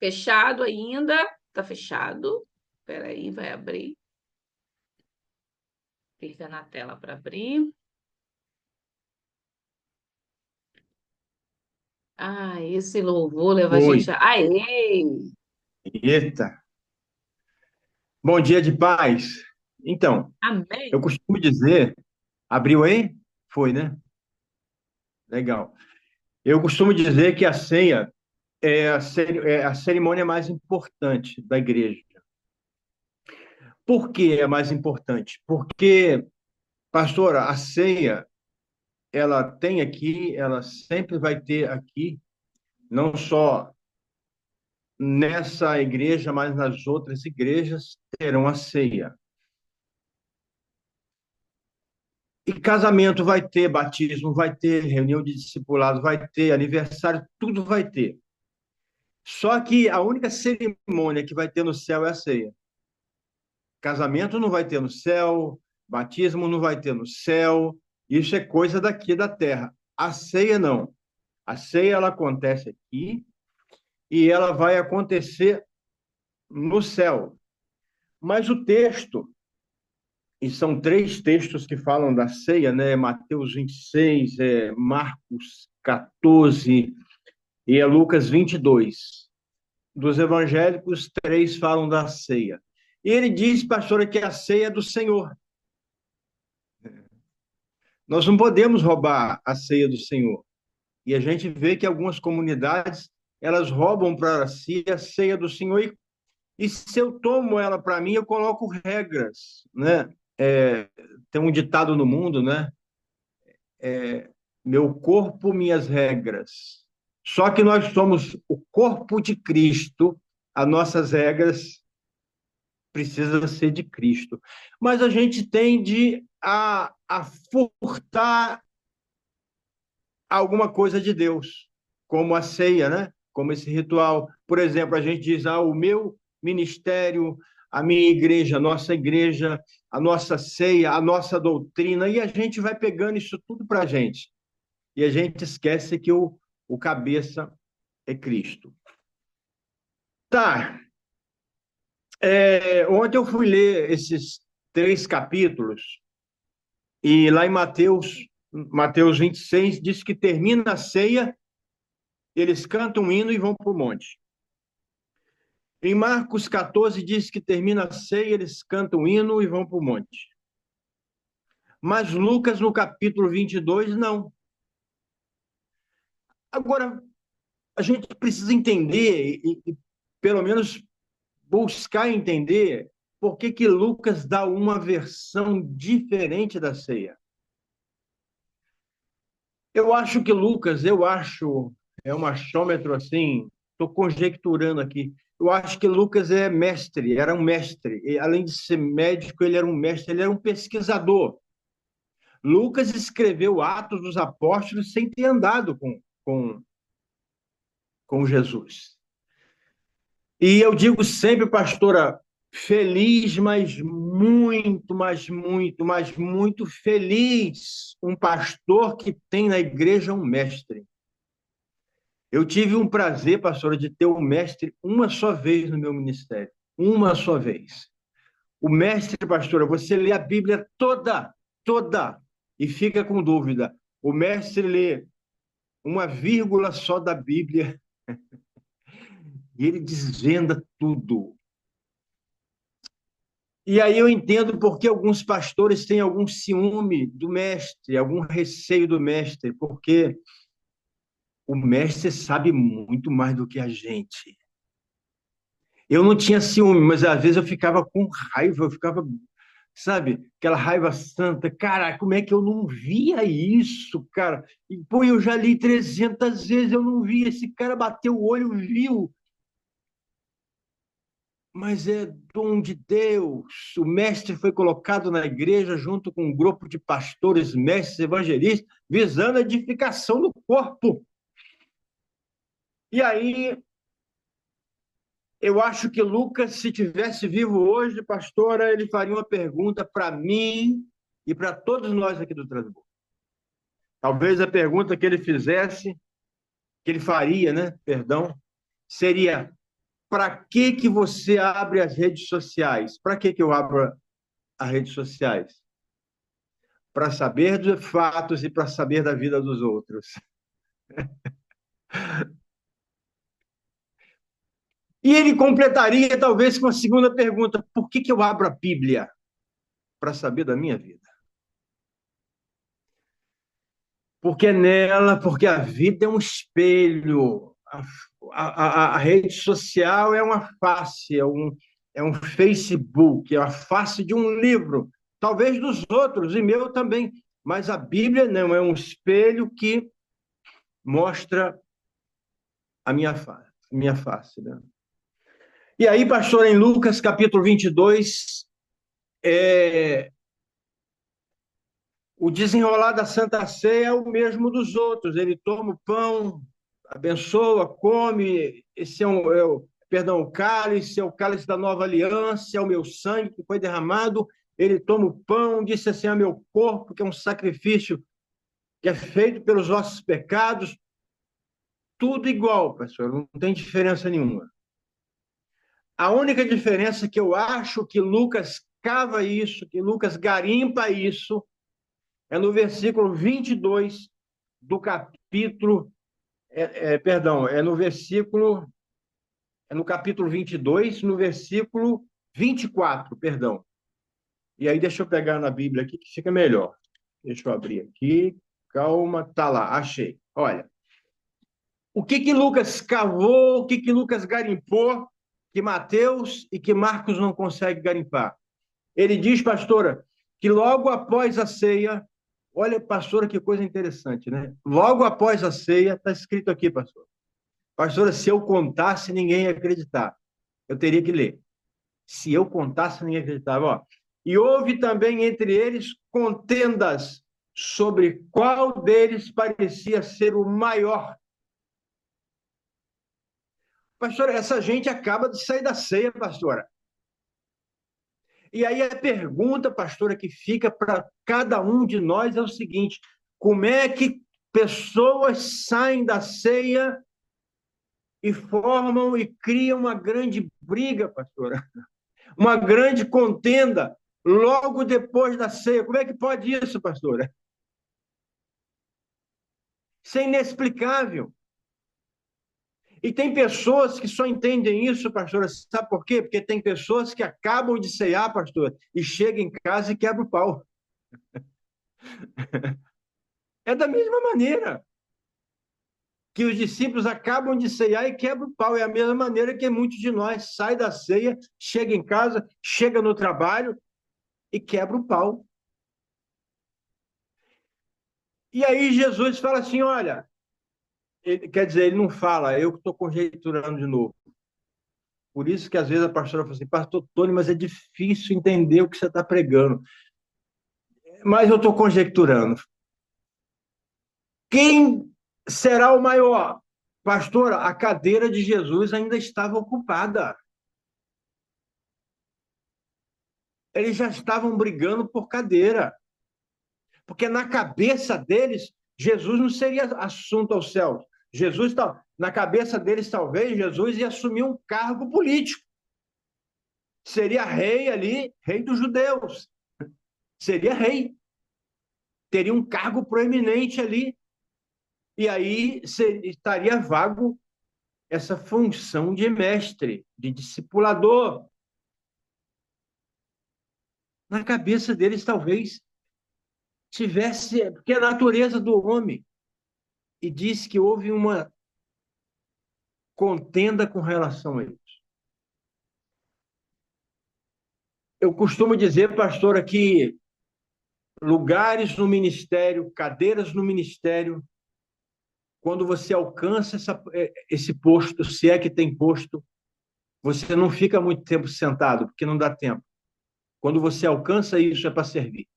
Fechado ainda? Tá fechado. Espera aí, vai abrir. Clica na tela para abrir. Ah, esse louvor leva a Oi. gente a... Aê! Eita. Bom dia de paz. Então, eu Amém! costumo dizer, abriu aí? Foi, né? Legal. Eu costumo dizer que a ceia é a cerimônia mais importante da igreja. Por que é mais importante? Porque, pastora, a ceia, ela tem aqui, ela sempre vai ter aqui, não só nessa igreja, mas nas outras igrejas terão a ceia. E casamento vai ter, batismo vai ter, reunião de discipulado vai ter, aniversário, tudo vai ter. Só que a única cerimônia que vai ter no céu é a ceia. Casamento não vai ter no céu, batismo não vai ter no céu, isso é coisa daqui da terra. A ceia não. A ceia ela acontece aqui e ela vai acontecer no céu. Mas o texto, e são três textos que falam da ceia, né? Mateus 26, Marcos 14 e é Lucas 22. Dos evangélicos, três falam da ceia. E ele diz, pastora, que a ceia é do Senhor. Nós não podemos roubar a ceia do Senhor. E a gente vê que algumas comunidades, elas roubam para si a ceia do Senhor. E se eu tomo ela para mim, eu coloco regras, né? Tem um ditado no mundo, né? Meu corpo, minhas regras. Só que nós somos o corpo de Cristo, as nossas regras precisa ser de Cristo. Mas a gente tende a furtar alguma coisa de Deus, como a ceia, né? Como esse ritual. Por exemplo, a gente diz, o meu ministério, a minha igreja, a nossa ceia, a nossa doutrina, e a gente vai pegando isso tudo para a gente. E a gente esquece que o cabeça é Cristo. Tá, ontem eu fui ler esses três capítulos. E lá em Mateus 26, diz que termina a ceia, eles cantam um hino e vão para o monte. Em Marcos 14, diz que termina a ceia, eles cantam um hino e vão para o monte. Mas Lucas, no capítulo 22, não. Agora, a gente precisa entender, e pelo menos buscar entender, por que que Lucas dá uma versão diferente da ceia. É um achômetro assim, estou conjecturando aqui. Eu acho que Lucas é mestre, era um mestre. E, além de ser médico, ele era um mestre, ele era um pesquisador. Lucas escreveu Atos dos Apóstolos sem ter andado com Jesus. E eu digo sempre, pastora, feliz, mas muito feliz um pastor que tem na igreja um mestre. Eu tive um prazer, pastora, de ter um mestre uma só vez no meu ministério. Uma só vez. O mestre, pastora, você lê a Bíblia toda, e fica com dúvida. O mestre lê uma vírgula só da Bíblia e ele desvenda tudo. E aí eu entendo porque alguns pastores têm algum ciúme do mestre, algum receio do mestre, porque o mestre sabe muito mais do que a gente. Eu não tinha ciúme, mas às vezes eu ficava com raiva, eu ficava, sabe, aquela raiva santa. Cara, como é que eu não via isso, cara? E, pô, eu já li 300 vezes, eu não vi. Esse cara bateu o olho, viu. Mas é dom de Deus. O mestre foi colocado na igreja junto com um grupo de pastores, mestres, evangelistas, visando a edificação do corpo. E aí, eu acho que Lucas, se tivesse vivo hoje, pastora, ele faria uma pergunta para mim e para todos nós aqui do Transbordo. Talvez a pergunta que ele fizesse, que ele faria, né? Perdão, seria: para que você abre as redes sociais? Para que eu abro as redes sociais? Para saber dos fatos e para saber da vida dos outros. E ele completaria, talvez, com a segunda pergunta: por que eu abro a Bíblia? Para saber da minha vida. Porque a vida é um espelho, a rede social é uma face, é um Facebook, é a face de um livro, talvez dos outros, e meu também, mas a Bíblia não, é um espelho que mostra a minha face, né? E aí, pastor, em Lucas capítulo 22, o desenrolar da Santa Ceia é o mesmo dos outros. Ele toma o pão, abençoa, come. Esse o cálice, é o cálice da nova aliança, é o meu sangue que foi derramado. Ele toma o pão, disse assim: é meu corpo, que é um sacrifício que é feito pelos nossos pecados. Tudo igual, pastor, não tem diferença nenhuma. A única diferença que eu acho que Lucas cava isso, que Lucas garimpa isso, é no versículo 22 do capítulo, perdão, é no capítulo 22, no versículo 24, perdão. E aí deixa eu pegar na Bíblia aqui que fica melhor. Deixa eu abrir aqui, calma, tá lá, achei. Olha, o que Lucas cavou, o que Lucas garimpou, que Mateus e que Marcos não conseguem garimpar. Ele diz, pastora, que logo após a ceia, olha, pastora, que coisa interessante, né? Logo após a ceia, está escrito aqui, pastor. Pastora, se eu contasse, ninguém ia acreditar. Eu teria que ler. Se eu contasse, ninguém acreditava. Ó. E houve também entre eles contendas sobre qual deles parecia ser o maior. Pastora, essa gente acaba de sair da ceia, pastora. E aí a pergunta, pastora, que fica para cada um de nós é o seguinte: como é que pessoas saem da ceia e formam e criam uma grande briga, pastora? Uma grande contenda logo depois da ceia? Como é que pode isso, pastora? Isso é inexplicável. E tem pessoas que só entendem isso, pastora, sabe por quê? Porque tem pessoas que acabam de ceiar, pastor, e chegam em casa e quebram o pau. É da mesma maneira que os discípulos acabam de ceiar e quebram o pau. É a mesma maneira que muitos de nós saem da ceia, chega em casa, chega no trabalho e quebra o pau. E aí Jesus fala assim, olha, quer dizer, ele não fala, eu que estou conjecturando de novo. Por isso que às vezes a pastora fala assim, pastor Tony, mas é difícil entender o que você está pregando. Mas eu estou conjecturando. Quem será o maior? Pastora, a cadeira de Jesus ainda estava ocupada. Eles já estavam brigando por cadeira. Porque na cabeça deles, Jesus não seria assunto aos céus. Jesus, na cabeça deles, talvez, Jesus ia assumir um cargo político. Seria rei ali, rei dos judeus. Seria rei. Teria um cargo proeminente ali. E aí estaria vago essa função de mestre, de discipulador. Na cabeça deles, talvez, tivesse, porque é a natureza do homem. E diz que houve uma contenda com relação a isso. Eu costumo dizer, pastora, que lugares no ministério, cadeiras no ministério, quando você alcança esse posto, se é que tem posto, você não fica muito tempo sentado, porque não dá tempo. Quando você alcança isso, é para servir.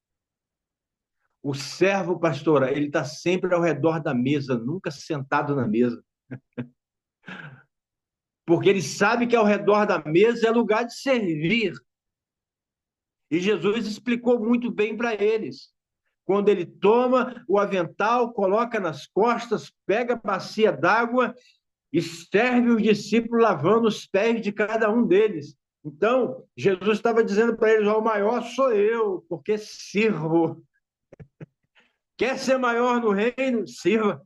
O servo, pastora, ele está sempre ao redor da mesa, nunca sentado na mesa. Porque ele sabe que ao redor da mesa é lugar de servir. E Jesus explicou muito bem para eles. Quando ele toma o avental, coloca nas costas, pega a bacia d'água e serve os discípulos lavando os pés de cada um deles. Então, Jesus estava dizendo para eles: o maior sou eu, porque sirvo. Quer ser maior no reino? Sirva.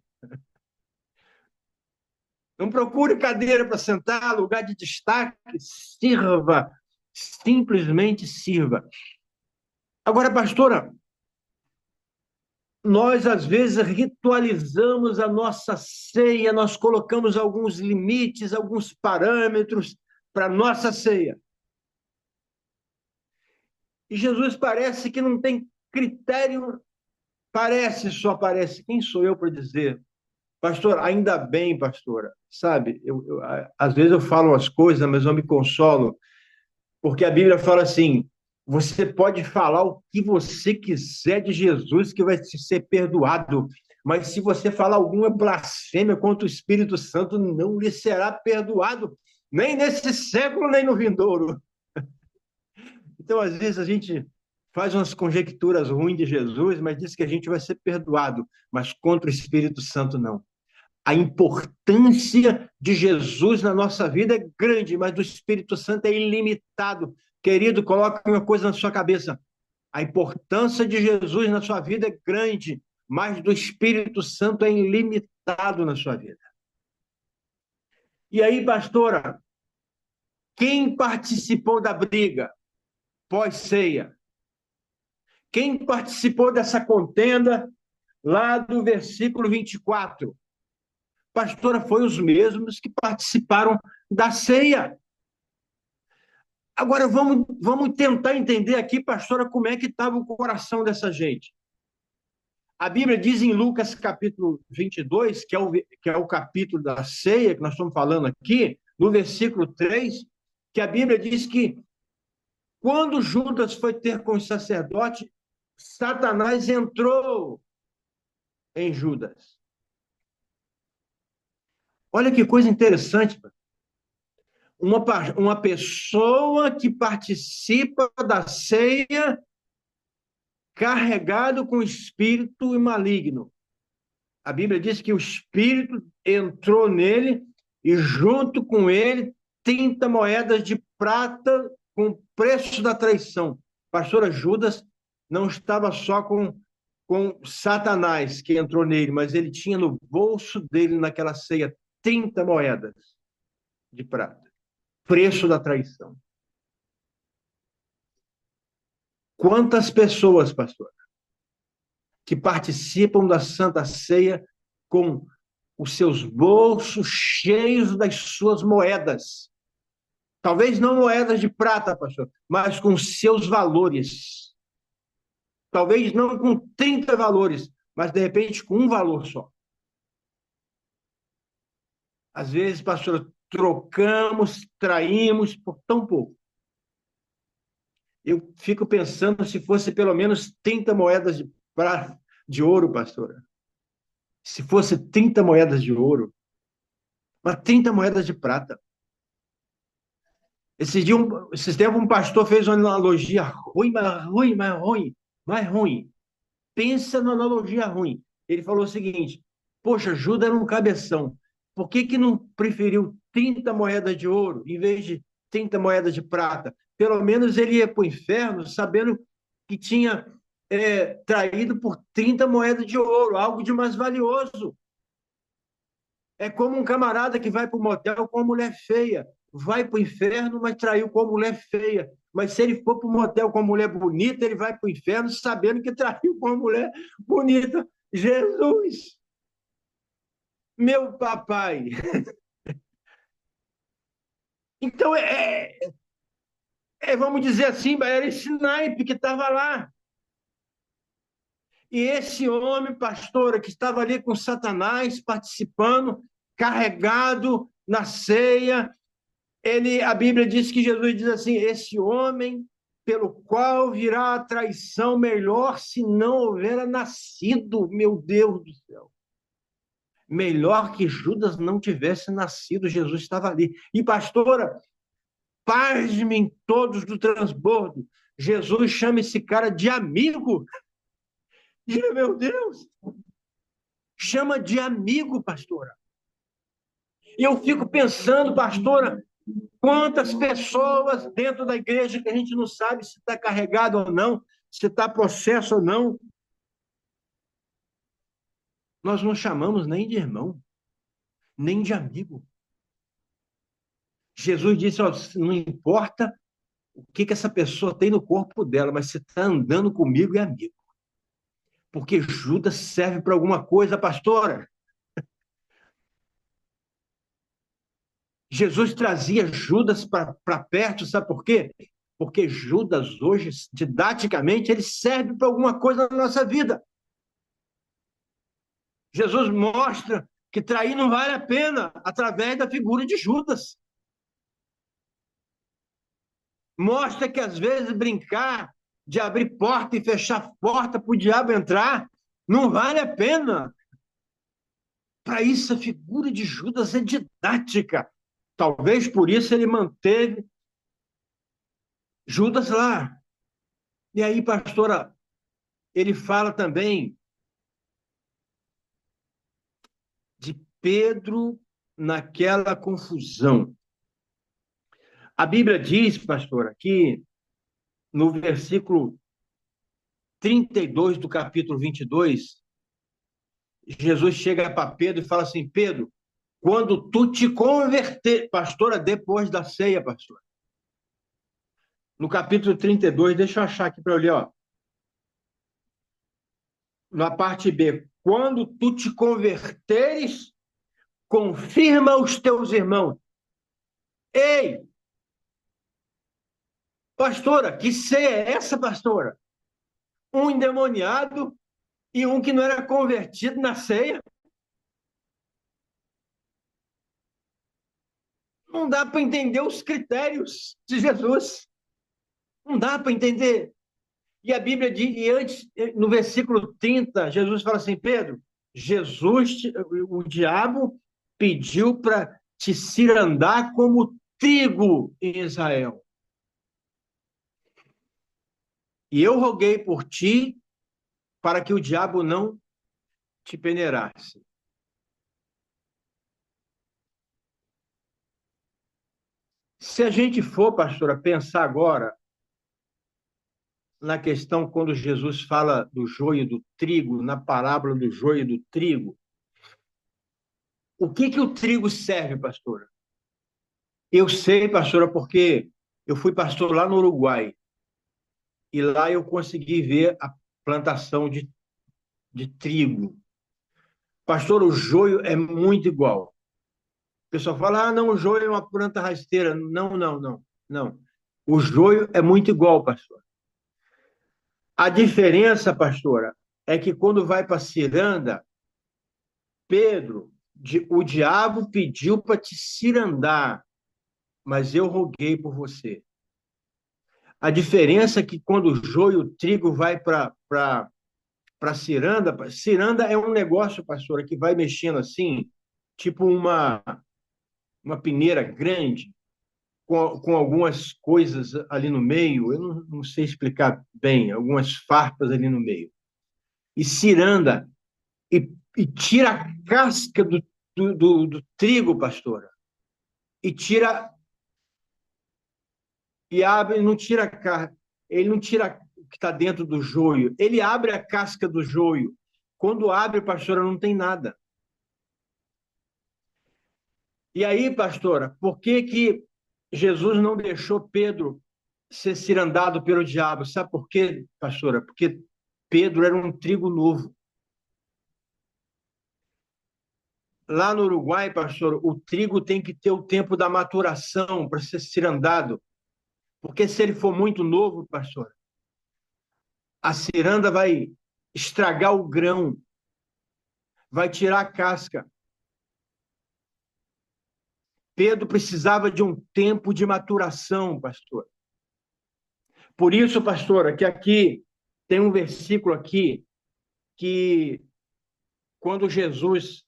Não procure cadeira para sentar, lugar de destaque, sirva. Simplesmente sirva. Agora, pastora, nós às vezes ritualizamos a nossa ceia, nós colocamos alguns limites, alguns parâmetros para a nossa ceia. E Jesus parece que não tem critério, só parece. Quem sou eu para dizer? Pastor, ainda bem, pastora, sabe? Às vezes eu falo as coisas, mas eu me consolo, porque a Bíblia fala assim: você pode falar o que você quiser de Jesus, que vai ser perdoado, mas se você falar alguma blasfêmia contra o Espírito Santo, não lhe será perdoado, nem nesse século, nem no vindouro. Então, às vezes, a gente faz umas conjecturas ruins de Jesus, mas diz que a gente vai ser perdoado, mas contra o Espírito Santo, não. A importância de Jesus na nossa vida é grande, mas do Espírito Santo é ilimitado. Querido, coloque uma coisa na sua cabeça. A importância de Jesus na sua vida é grande, mas do Espírito Santo é ilimitado na sua vida. E aí, pastora, quem participou da briga pós-ceia? Quem participou dessa contenda lá do versículo 24? Pastora, foi os mesmos que participaram da ceia. Agora, vamos tentar entender aqui, pastora, como é que estava o coração dessa gente. A Bíblia diz em Lucas capítulo 22, que é o capítulo da ceia, que nós estamos falando aqui, no versículo 3, que a Bíblia diz que quando Judas foi ter com o sacerdote, Satanás entrou em Judas. Olha que coisa interessante. Uma pessoa que participa da ceia carregado com espírito maligno. A Bíblia diz que o espírito entrou nele e junto com ele 30 moedas de prata com o preço da traição. Pastora, Judas não estava só com Satanás que entrou nele, mas ele tinha no bolso dele, naquela ceia, 30 moedas de prata. Preço da traição. Quantas pessoas, pastor, que participam da Santa Ceia com os seus bolsos cheios das suas moedas. Talvez não moedas de prata, pastor, mas com seus valores. Talvez não com 30 valores, mas de repente com um valor só. Às vezes, pastor, trocamos, traímos por tão pouco. Eu fico pensando se fosse pelo menos 30 moedas de prata, de ouro, pastora. Se fosse 30 moedas de ouro, mas 30 moedas de prata. Esses tempos, um pastor fez uma analogia ruim, mais ruim. Pensa na analogia ruim. Ele falou o seguinte: poxa, Judas era um cabeção. Por que não preferiu 30 moedas de ouro em vez de 30 moedas de prata? Pelo menos ele ia para o inferno sabendo que tinha traído por 30 moedas de ouro, algo de mais valioso. É como um camarada que vai para o motel com uma mulher feia. Vai para o inferno, mas traiu com uma mulher feia. Mas se ele for para o motel com uma mulher bonita, ele vai para o inferno sabendo que traiu com uma mulher bonita. Jesus! Meu papai! Então, vamos dizer assim, era esse naipe que estava lá. E esse homem, pastora, que estava ali com Satanás, participando, carregado na ceia, a Bíblia diz que Jesus diz assim: esse homem pelo qual virá a traição, melhor se não houvera nascido. Meu Deus do céu. Melhor que Judas não tivesse nascido, Jesus estava ali. E pastora, pasmem todos do transbordo, Jesus chama esse cara de amigo. Meu Deus! Chama de amigo, pastora. E eu fico pensando, pastora, quantas pessoas dentro da igreja que a gente não sabe se está carregado ou não, se está processo ou não. Nós não chamamos nem de irmão, nem de amigo. Jesus disse, ó, não importa o que essa pessoa tem no corpo dela, mas se está andando comigo é amigo. Porque Judas serve para alguma coisa, pastora. Jesus trazia Judas para perto, sabe por quê? Porque Judas hoje, didaticamente, ele serve para alguma coisa na nossa vida. Jesus mostra que trair não vale a pena através da figura de Judas. Mostra que às vezes brincar de abrir porta e fechar porta para o diabo entrar não vale a pena. Para isso, a figura de Judas é didática. Talvez por isso ele manteve Judas lá. E aí, pastora, ele fala também de Pedro naquela confusão. A Bíblia diz, pastora, que no versículo 32 do capítulo 22, Jesus chega para Pedro e fala assim, Pedro, quando tu te converter, pastora, depois da ceia, pastor. No capítulo 32, deixa eu achar aqui para eu ler, ó. Na parte B, quando tu te converteres, confirma os teus irmãos. Ei, pastora, que ceia é essa, pastora? Um endemoniado e um que não era convertido na ceia? Não dá para entender os critérios de Jesus. Não dá para entender. E a Bíblia diz, e antes, no versículo 30, Jesus fala assim, Pedro, o diabo pediu para te cirandar como trigo em Israel. E eu roguei por ti para que o diabo não te peneirasse. Se a gente for, pastora, pensar agora na questão quando Jesus fala do joio e do trigo, na parábola do joio e do trigo, o que o trigo serve, pastora? Eu sei, pastora, porque eu fui pastor lá no Uruguai e lá eu consegui ver a plantação de trigo. Pastor, o joio é muito igual. O pessoal fala, ah, não, o joio é uma planta rasteira. Não, não, não, não. O joio é muito igual, pastor. A diferença, pastora, é que quando vai para ciranda, Pedro, o diabo pediu para te cirandar, mas eu roguei por você. A diferença é que quando o joio, o trigo vai para ciranda, ciranda é um negócio, pastora, que vai mexendo assim, tipo uma peneira grande, com algumas coisas ali no meio, eu não sei explicar bem, algumas farpas ali no meio. E ciranda, e tira a casca do trigo, pastora, e tira, e abre, não tira a carne, ele não tira o que está dentro do joio, ele abre a casca do joio. Quando abre, pastora, não tem nada. E aí, pastora, por que Jesus não deixou Pedro ser cirandado pelo diabo? Sabe por quê, pastora? Porque Pedro era um trigo novo. Lá no Uruguai, pastor, o trigo tem que ter o tempo da maturação para ser cirandado. Porque se ele for muito novo, pastor, a ciranda vai estragar o grão, vai tirar a casca. Pedro precisava de um tempo de maturação, pastor. Por isso, pastora, que aqui tem um versículo aqui que quando Jesus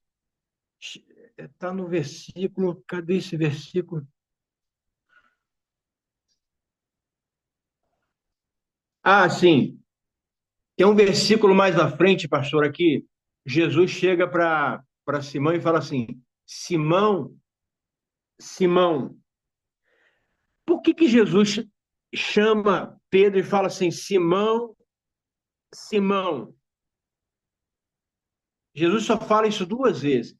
está no versículo, cadê esse versículo? Ah, sim. Tem um versículo mais à frente, pastor, aqui. Jesus chega para Simão e fala assim: Simão, Simão. Por que Jesus chama Pedro e fala assim, Simão, Simão? Jesus só fala isso duas vezes.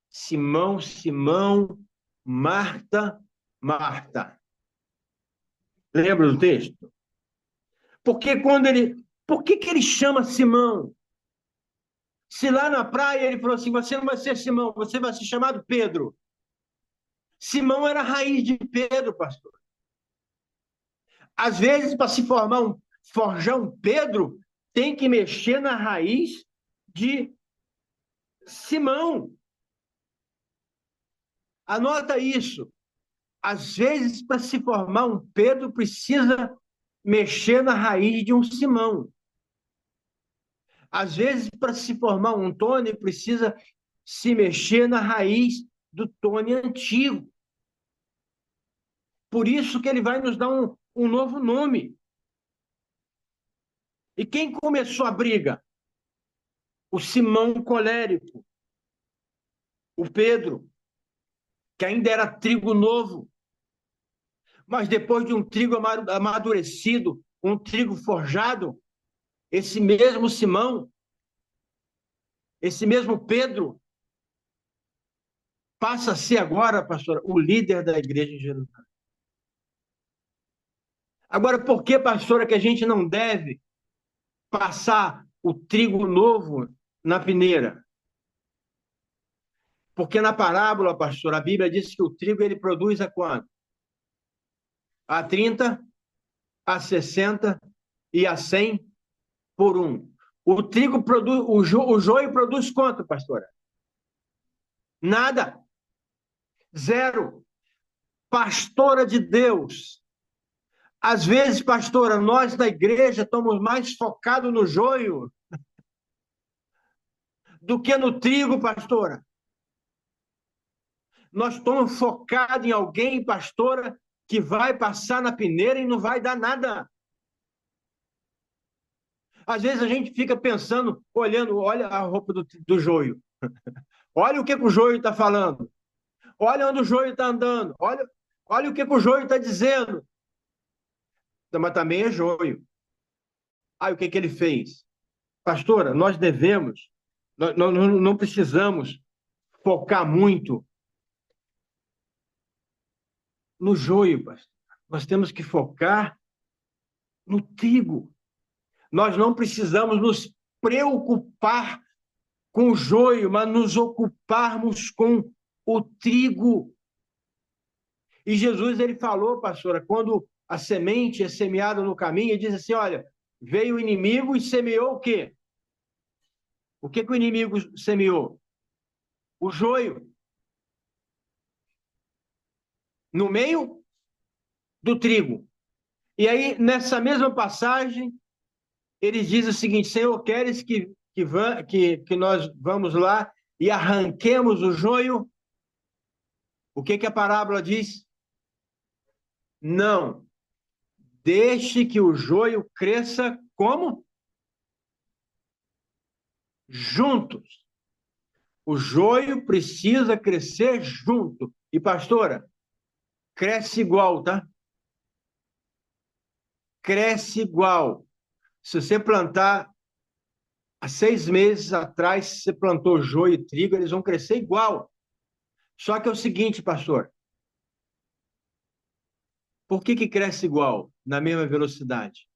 Simão, Simão, Marta, Marta. Lembra do texto? Porque por que ele chama Simão? Se lá na praia ele falou assim, você não vai ser Simão, você vai ser chamado Pedro. Simão era a raiz de Pedro, pastor. Às vezes, para se forjar um Pedro, tem que mexer na raiz de Simão. Anota isso. Às vezes, para se formar um Pedro, precisa mexer na raiz de um Simão. Às vezes, para se formar um Tony, precisa se mexer na raiz do Tony antigo. Por isso que ele vai nos dar um novo nome. E quem começou a briga? O Simão colérico, o Pedro, que ainda era trigo novo. Mas depois de um trigo amadurecido, um trigo forjado, esse mesmo Simão, esse mesmo Pedro, passa a ser agora, pastor, o líder da igreja em Jerusalém. Agora, por que, pastora, que a gente não deve passar o trigo novo na peneira? Porque na parábola, pastor, a Bíblia diz que o trigo ele produz a quanto? A 30, a 60 e a 100 por um. O trigo produz, o joio produz quanto, pastora? Nada. Zero. Pastora de Deus. Às vezes, pastora, nós da igreja estamos mais focados no joio do que no trigo, pastora. Nós estamos focados em alguém, pastora, que vai passar na peneira e não vai dar nada. Às vezes a gente fica pensando, olhando, olha a roupa do joio. Olha o que o joio está falando. Olha onde o joio está andando. Olha o que o joio está dizendo. Mas também é joio. Aí o que ele fez? Pastora, nós não precisamos focar muito no joio, pastor. Nós temos que focar no trigo. Nós não precisamos nos preocupar com o joio, mas nos ocuparmos com o trigo. E Jesus, ele falou, pastora, quando a semente é semeada no caminho, ele diz assim, olha, veio o inimigo e semeou o quê? O que o inimigo semeou? O joio. No meio do trigo. E aí, nessa mesma passagem, ele diz o seguinte, Senhor, queres que nós vamos lá e arranquemos o joio? O que a parábola diz? Não. Deixe que o joio cresça como? Juntos. O joio precisa crescer junto. E, pastora, cresce igual, tá? Cresce igual. Se você plantar há 6 meses atrás, você plantou joio e trigo, eles vão crescer igual. Só que é o seguinte, pastor. Por que cresce igual, na mesma velocidade?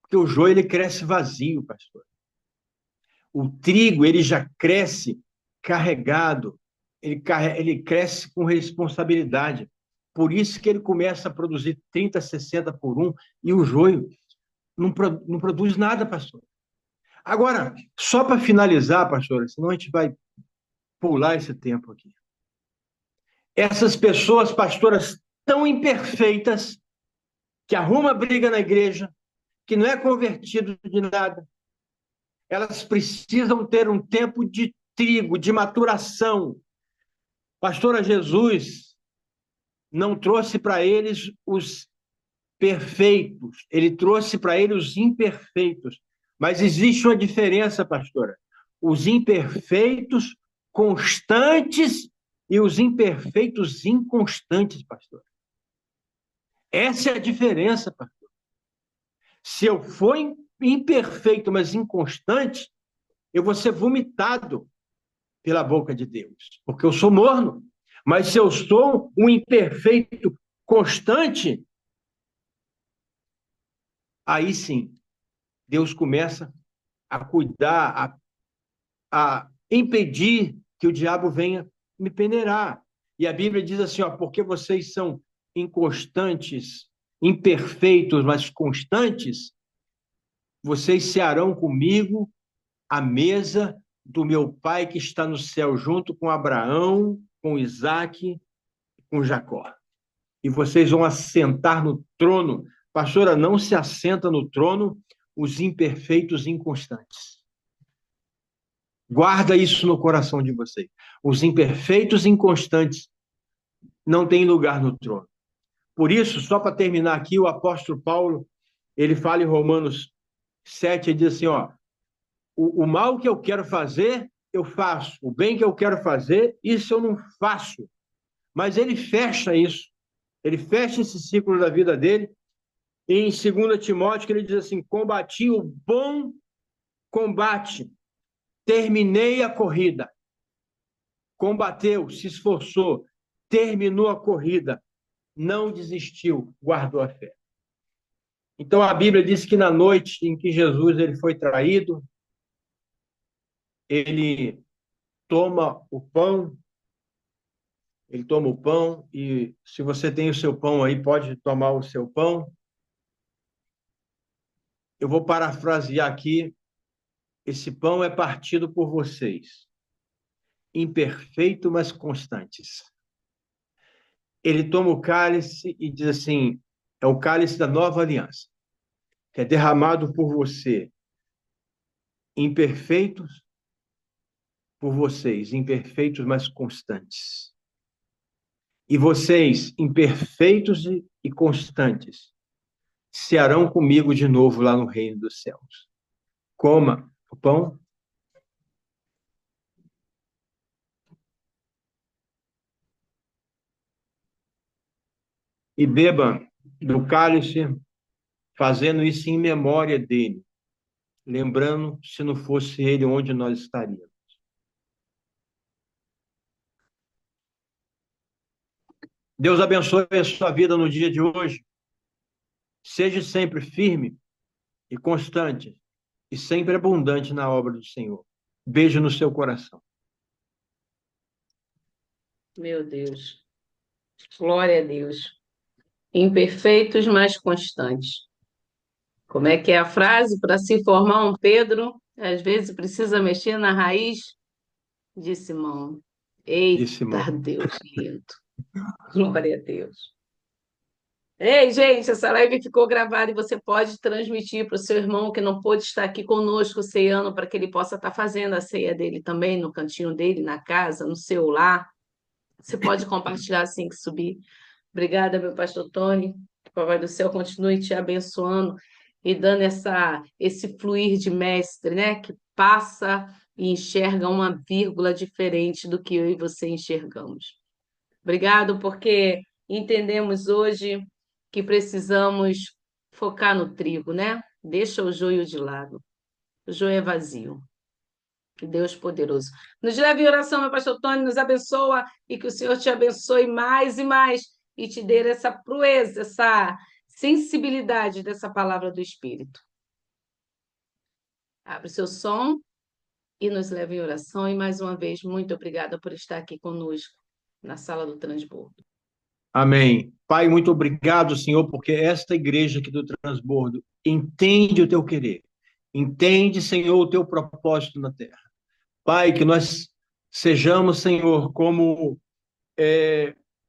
Porque o joio, ele cresce vazio, pastor. O trigo, ele já cresce carregado, ele cresce com responsabilidade. Por isso que ele começa a produzir 30, 60 por um, e o joio não produz nada, pastor. Agora, só para finalizar, pastor, senão a gente vai pular esse tempo aqui. Essas pessoas, pastoras, tão imperfeitas, que arruma briga na igreja, que não é convertido de nada, elas precisam ter um tempo de trigo, de maturação. Pastora, Jesus não trouxe para eles os perfeitos, ele trouxe para eles os imperfeitos. Mas existe uma diferença, pastora. Os imperfeitos, constantes e os imperfeitos inconstantes, pastor. Essa é a diferença, pastor. Se eu for imperfeito, mas inconstante, eu vou ser vomitado pela boca de Deus, porque eu sou morno. Mas se eu sou um imperfeito constante, aí sim, Deus começa a cuidar, a impedir que o diabo venha me peneirar. E a Bíblia diz assim, ó, porque vocês são inconstantes, imperfeitos, mas constantes, vocês cearão comigo à mesa do meu Pai que está no céu, junto com Abraão, com Isaque, com Jacó. E vocês vão assentar no trono. Pastora, não se assenta no trono os imperfeitos inconstantes. Guarda isso no coração de vocês. Os imperfeitos inconstantes não têm lugar no trono. Por isso, só para terminar aqui, o apóstolo Paulo, ele fala em Romanos 7, ele diz assim, ó, o mal que eu quero fazer, eu faço. O bem que eu quero fazer, isso eu não faço. Mas ele fecha isso. Ele fecha esse ciclo da vida dele. E em 2 Timóteo, que ele diz assim, combati o bom combate, terminei a corrida. Combateu, se esforçou, terminou a corrida, não desistiu, guardou a fé. Então a Bíblia diz que na noite em que Jesus ele foi traído, ele toma o pão, e se você tem o seu pão aí, pode tomar o seu pão. Eu vou parafrasear aqui, esse pão é partido por vocês, imperfeito, mas constantes. Ele toma o cálice e diz assim, é o cálice da nova aliança, que é derramado por você, imperfeitos, por vocês, imperfeitos, mas constantes. E vocês, imperfeitos e constantes, cearão comigo de novo lá no reino dos céus. Coma o pão. E beba do cálice, fazendo isso em memória dele, lembrando, se não fosse ele, onde nós estaríamos. Deus abençoe a sua vida no dia de hoje. Seja sempre firme e constante, e sempre abundante na obra do Senhor. Beijo no seu coração. Meu Deus. Glória a Deus. Imperfeitos, mas constantes. Como é que é a frase? Para se formar um Pedro, às vezes precisa mexer na raiz de Simão. De Eita, Simão. Deus lindo. Glória a Deus. Ei, gente, essa live ficou gravada e você pode transmitir para o seu irmão que não pôde estar aqui conosco ceando, para que ele possa estar fazendo a ceia dele também, no cantinho dele, na casa, no seu lar. Você pode compartilhar assim que subir. Obrigada, meu pastor Tony. Que o Papai do Céu continue te abençoando e dando esse fluir de mestre, né? Que passa e enxerga uma vírgula diferente do que eu e você enxergamos. Obrigado, porque entendemos hoje que precisamos focar no trigo, né? Deixa o joio de lado. O joio é vazio. Que Deus poderoso nos leve em oração, meu pastor Tony, nos abençoa e que o Senhor te abençoe mais e mais e te dê essa proeza, essa sensibilidade dessa palavra do Espírito. Abre o seu som e nos leve em oração. E mais uma vez, muito obrigada por estar aqui conosco na sala do transbordo. Amém. Pai, muito obrigado, Senhor, porque esta igreja aqui do Transbordo entende o teu querer, entende, Senhor, o teu propósito na terra. Pai, que nós sejamos, Senhor, como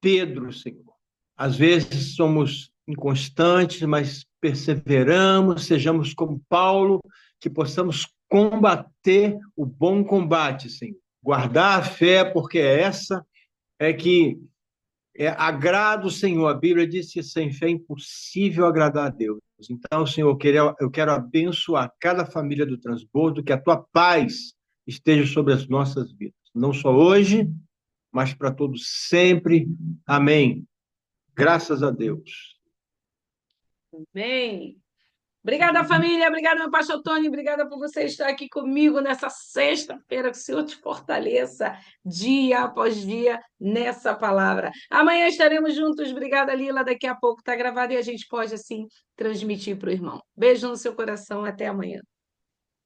Pedro, Senhor. Às vezes somos inconstantes, mas perseveramos, sejamos como Paulo, que possamos combater o bom combate, Senhor. Guardar a fé, porque essa é que agrada o Senhor. A Bíblia diz que sem fé é impossível agradar a Deus. Então, Senhor, eu quero abençoar cada família do Transbordo, que a tua paz esteja sobre as nossas vidas. Não só hoje, mas para todos sempre. Amém. Graças a Deus. Amém. Obrigada, família. Obrigada, meu pastor Tony. Obrigada por você estar aqui comigo nessa sexta-feira. Que o Senhor te fortaleça dia após dia nessa palavra. Amanhã estaremos juntos. Obrigada, Lila. Daqui a pouco está gravado e a gente pode, assim, transmitir para o irmão. Beijo no seu coração. Até amanhã.